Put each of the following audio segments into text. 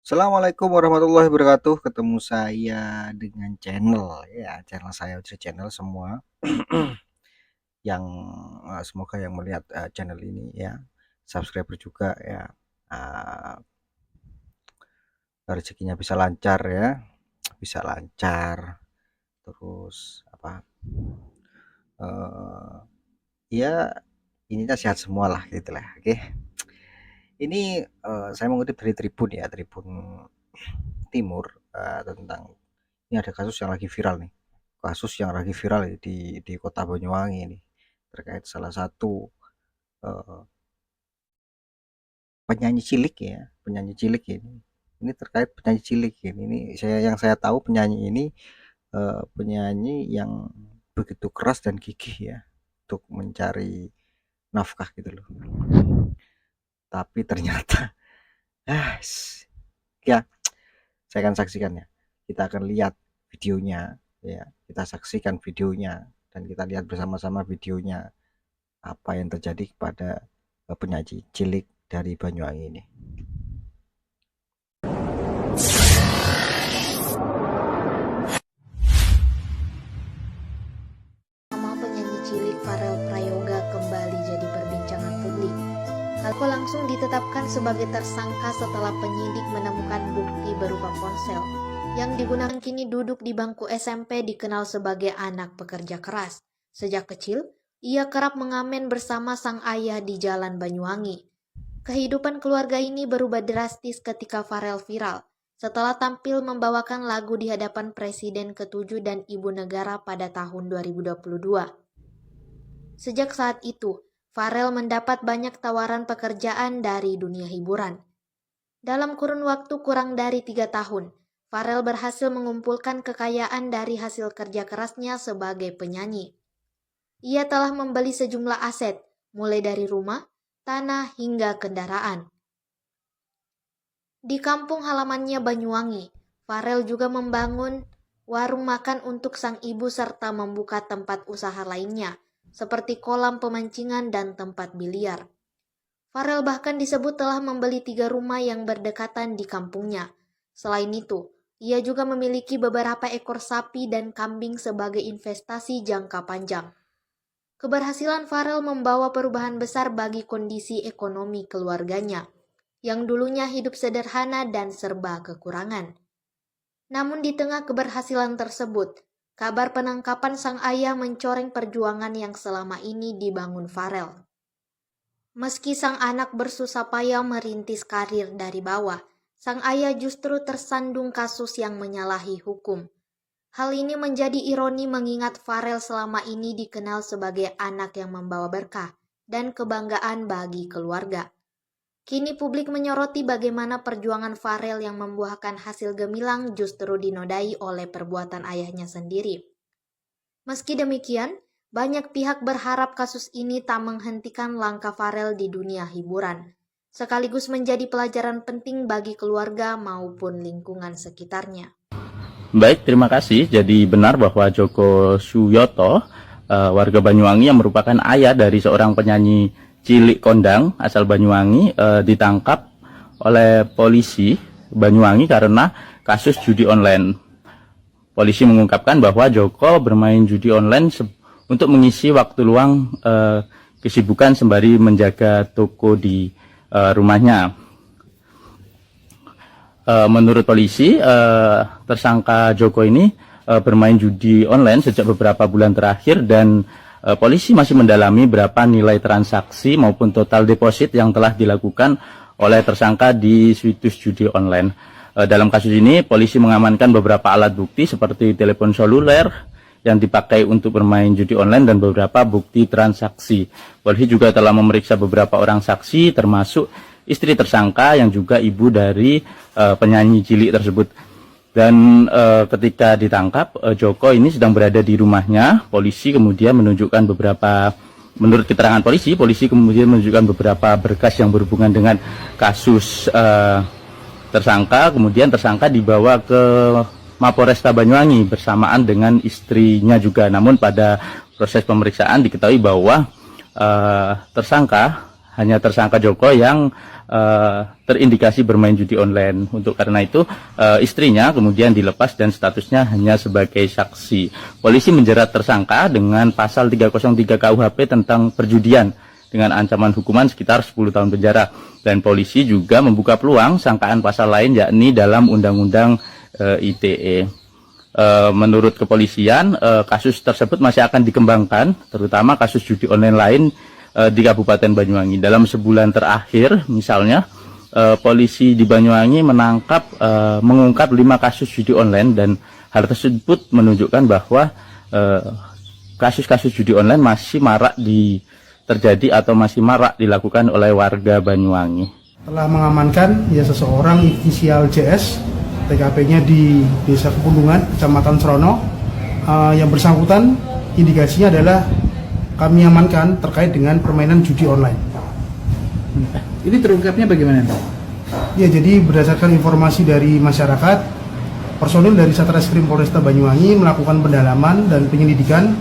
Assalamualaikum warahmatullahi wabarakatuh. Ketemu saya dengan channel saya Ujri Channel semua yang semoga yang melihat channel ini ya, subscriber juga ya, rezekinya bisa lancar ya, bisa lancar. Terus apa? eh, Ya ininya sehat semua lah gitulah. Oke. Ini saya mengutip dari Tribun ya, Tribun Timur tentang ini ada kasus yang lagi viral nih. Kasus yang lagi viral di kota Banyuwangi ini terkait salah satu eh, penyanyi cilik ya, penyanyi cilik ini. Ini terkait penyanyi cilik ini. Ini yang saya tahu penyanyi ini penyanyi yang begitu keras dan gigih ya untuk mencari nafkah gitu loh. Tapi ternyata ya saya akan saksikan ya. Kita akan lihat videonya ya. Kita saksikan videonya dan kita lihat bersama-sama videonya apa yang terjadi kepada penyaji cilik dari Banyuwangi ini. Nama penyanyi cilik Farel Prayoga kembali jadi perbincangan publik. Halko langsung ditetapkan sebagai tersangka setelah penyidik menemukan bukti berupa ponsel yang digunakan kini duduk di bangku SMP dikenal sebagai anak pekerja keras. Sejak kecil, ia kerap mengamen bersama sang ayah di Jalan Banyuwangi. Kehidupan keluarga ini berubah drastis ketika Farel viral setelah tampil membawakan lagu di hadapan Presiden ke-7 dan Ibu Negara pada tahun 2022. Sejak saat itu, Farel mendapat banyak tawaran pekerjaan dari dunia hiburan. Dalam kurun waktu kurang dari 3 tahun, Farel berhasil mengumpulkan kekayaan dari hasil kerja kerasnya sebagai penyanyi. Ia telah membeli sejumlah aset, mulai dari rumah, tanah, hingga kendaraan. Di kampung halamannya Banyuwangi, Farel juga membangun warung makan untuk sang ibu serta membuka tempat usaha lainnya, seperti kolam pemancingan dan tempat biliar. Farel bahkan disebut telah membeli 3 rumah yang berdekatan di kampungnya. Selain itu, ia juga memiliki beberapa ekor sapi dan kambing sebagai investasi jangka panjang. Keberhasilan Farel membawa perubahan besar bagi kondisi ekonomi keluarganya, yang dulunya hidup sederhana dan serba kekurangan. Namun di tengah keberhasilan tersebut, kabar penangkapan sang ayah mencoreng perjuangan yang selama ini dibangun Farel. Meski sang anak bersusah payah merintis karir dari bawah, sang ayah justru tersandung kasus yang menyalahi hukum. Hal ini menjadi ironi mengingat Farel selama ini dikenal sebagai anak yang membawa berkah dan kebanggaan bagi keluarga. Kini publik menyoroti bagaimana perjuangan Farel yang membuahkan hasil gemilang justru dinodai oleh perbuatan ayahnya sendiri. Meski demikian, banyak pihak berharap kasus ini tak menghentikan langkah Farel di dunia hiburan, sekaligus menjadi pelajaran penting bagi keluarga maupun lingkungan sekitarnya. Baik, terima kasih. Jadi benar bahwa Joko Suyoto, warga Banyuwangi yang merupakan ayah dari seorang penyanyi cilik kondang asal Banyuwangi, ditangkap oleh polisi Banyuwangi karena kasus judi online. Polisi mengungkapkan bahwa Joko bermain judi online untuk mengisi waktu luang kesibukan sembari menjaga toko di rumahnya. Menurut polisi, tersangka Joko ini bermain judi online sejak beberapa bulan terakhir dan polisi masih mendalami berapa nilai transaksi maupun total deposit yang telah dilakukan oleh tersangka di situs judi online. Dalam kasus ini, polisi mengamankan beberapa alat bukti seperti telepon seluler yang dipakai untuk bermain judi online dan beberapa bukti transaksi. Polisi juga telah memeriksa beberapa orang saksi termasuk istri tersangka yang juga ibu dari penyanyi cilik tersebut. Dan ketika ditangkap, Joko ini sedang berada di rumahnya. Polisi kemudian menunjukkan menurut keterangan polisi kemudian menunjukkan beberapa berkas yang berhubungan dengan kasus tersangka. Kemudian tersangka dibawa ke Mapolresta Banyuwangi bersamaan dengan istrinya juga. Namun pada proses pemeriksaan diketahui bahwa hanya tersangka Joko yang terindikasi bermain judi online. Untuk karena itu istrinya kemudian dilepas dan statusnya hanya sebagai saksi. Polisi menjerat tersangka dengan pasal 303 KUHP tentang perjudian dengan ancaman hukuman sekitar 10 tahun penjara. Dan polisi juga membuka peluang sangkaan pasal lain yakni dalam Undang-Undang ITE. Menurut kepolisian, kasus tersebut masih akan dikembangkan, terutama kasus judi online lain di Kabupaten Banyuwangi. Dalam sebulan terakhir, misalnya, polisi di Banyuwangi mengungkap 5 kasus judi online, dan hal tersebut menunjukkan bahwa kasus-kasus judi online masih marak terjadi atau masih marak dilakukan oleh warga Banyuwangi. Telah mengamankan seseorang inisial JS, TKP-nya di Desa Kepundungan, Kecamatan Serono. Yang bersangkutan indikasinya adalah kami amankan terkait dengan permainan judi online. Ini terungkapnya bagaimana? Ya, jadi berdasarkan informasi dari masyarakat, personil dari Satreskrim Polresta Banyuwangi melakukan pendalaman dan penyelidikan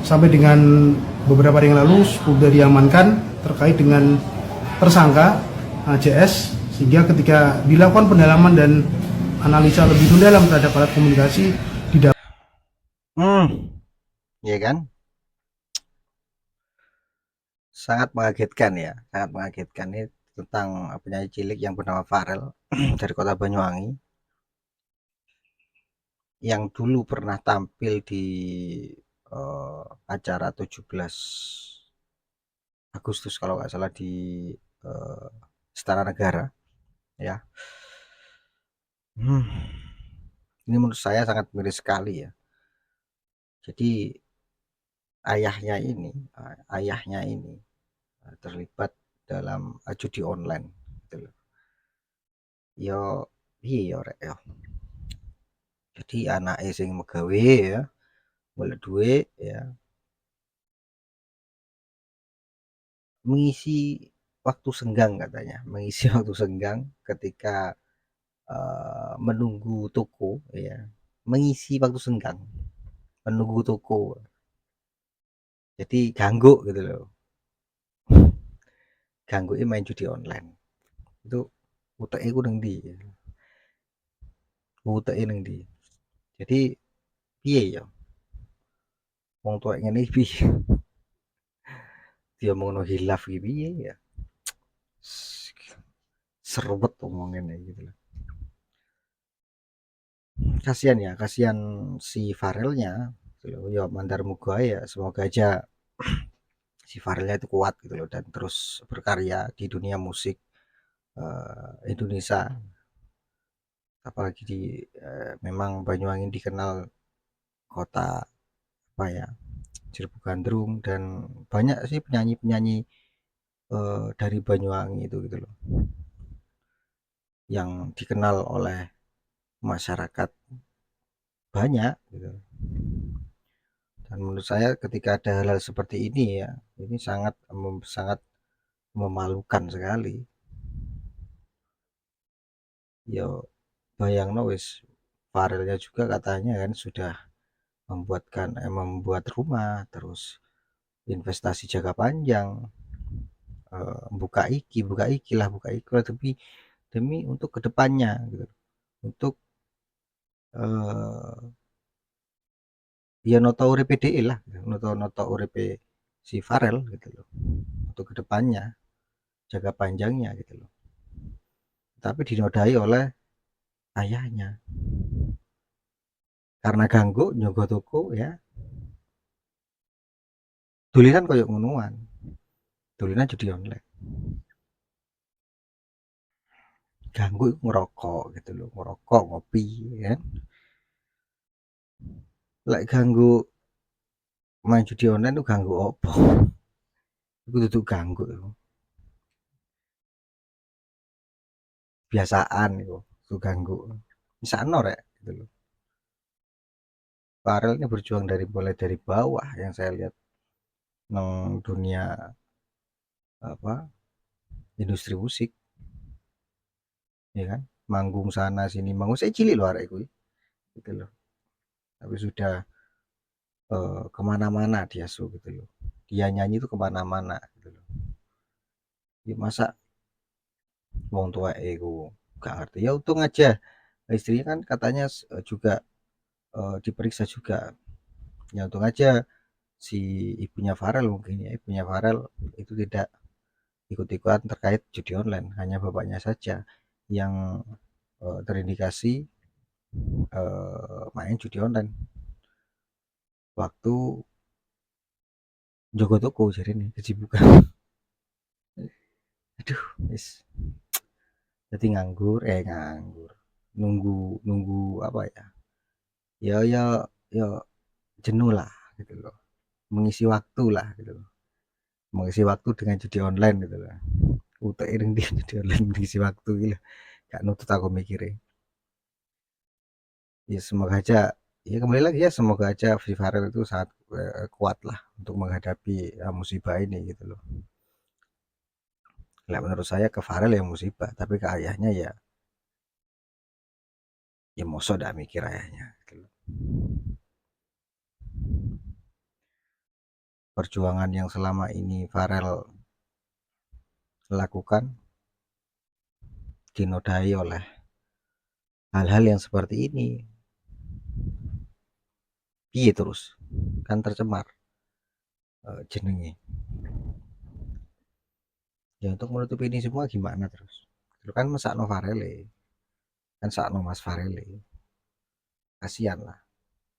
sampai dengan beberapa hari yang lalu sudah diamankan terkait dengan tersangka JS, sehingga ketika dilakukan pendalaman dan analisa lebih mendalam terhadap alat komunikasi ya kan, sangat mengagetkan ya, sangat mengagetkan. Ini tentang penyanyi cilik yang bernama Farel dari kota Banyuwangi, yang dulu pernah tampil di acara 17 Agustus kalau nggak salah di Istana Negara ya. Ini menurut saya sangat miris sekali ya. Jadi ayahnya ini terlibat dalam judi online gitu loh. Yo iya rek yo. Jadi anaknya sing megawe ya, boleh duit ya, mengisi waktu senggang katanya, mengisi waktu senggang ketika menunggu toko ya, mengisi waktu senggang menunggu toko, jadi ganggu gitu loh, ganggu main judi online. Itu uteke ku nang ndi, uteke nang ndi. Jadi piye ya, wong tuwek ngene iki piye diomongno hilaf iki piye ya, seruwet omong ngene gitu loh. Kasihan ya, kasihan si Farelnya gitu loh. Ya mandar muga ya, semoga aja si Farelnya itu kuat gitu loh dan terus berkarya di dunia musik Indonesia. Apalagi memang Banyuwangi dikenal kota apa ya, Jeruk Gandrung, dan banyak sih penyanyi-penyanyi dari Banyuwangi itu gitu loh, yang dikenal oleh masyarakat banyak gitu. Dan menurut saya ketika ada hal-hal seperti ini ya, ini sangat memalukan sekali. Yo bayangno wis, Farelnya juga katanya kan sudah membuat rumah, terus investasi jangka panjang, buka iki lah demi untuk kedepannya gitu, untuk ya noto uripe dhewe lah, noto uripe si Farel gitu loh, untuk kedepannya, jangka panjangnya gitu loh. Tapi dinodai oleh ayahnya karena ganggu nyogo toko ya, tulisan koyo ngonoan, tulisan judi online, ganggu ngerokok gitu loh, ngerokok ngopi ya, lek ganggu main judi online tuh ganggu opo? Itu tuh ganggu itu. Biasaan itu ganggu. Misano rek gitu loh. Farel ini berjuang mulai dari bawah yang saya lihat nang dunia apa, industri musik. Ya kan? Manggung sana sini, manggung saya cilik loh arek kuwi. Gitu loh. Tapi sudah kemana-mana dia gitu loh. Dia nyanyi itu kemana-mana gitu loh. Ya masa wong tuweke iku gak ngerti. Ya untung aja istrinya kan katanya juga diperiksa juga. Ya untung aja si ibunya Farel, mungkin ya ibunya Farel itu tidak ikut-ikutan terkait judi online, hanya bapaknya saja yang terindikasi main judi online waktu jogo toko, jadi nih kesibukan. Aduh, wis jadi nganggur, nunggu nunggu apa ya, ya ya jenuh lah gitu loh, mengisi waktu lah gitu loh, mengisi waktu dengan judi online gitu loh. Utek ning dia judi online mengisi waktu gitu, gak nutut aku mikirnya. Ya semoga aja, ya kembali lagi ya, semoga aja si Farel itu sangat kuat lah untuk menghadapi musibah ini gitu loh. Nah, menurut saya ke Farel yang musibah, tapi ke ayahnya ya mosok dah mikir ayahnya gitu loh. Perjuangan yang selama ini Farel lakukan dinodai oleh hal-hal yang seperti ini. Piye terus kan tercemar jenenge. Ya untuk menutupi ini semua gimana terus? Itu kan mesakno Farele, kan sakno Mas Farele. Kasihan lah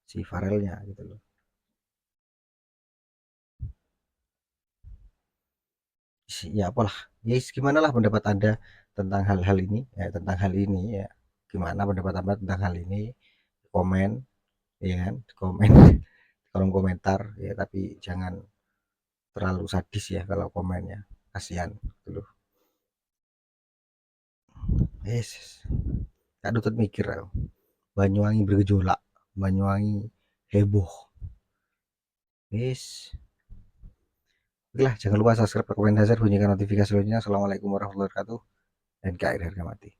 si Farelnya gitu loh. Ya apalah, ya gimana lah pendapat Anda tentang hal-hal ini, ya tentang hal ini ya. Gimana pendapat Anda tentang hal ini? Komen, ya kan? Komen di kolom komentar ya, tapi jangan terlalu sadis ya kalau komennya. Kasihan gitu loh. Yes. Gak nutut mikir aku. Banyuwangi bergejolak, Banyuwangi heboh. Yes. Oke lah, jangan lupa subscribe, komen, dan share, bunyikan notifikasi loncengnya. Assalamualaikum warahmatullahi wabarakatuh. NKRI harga mati.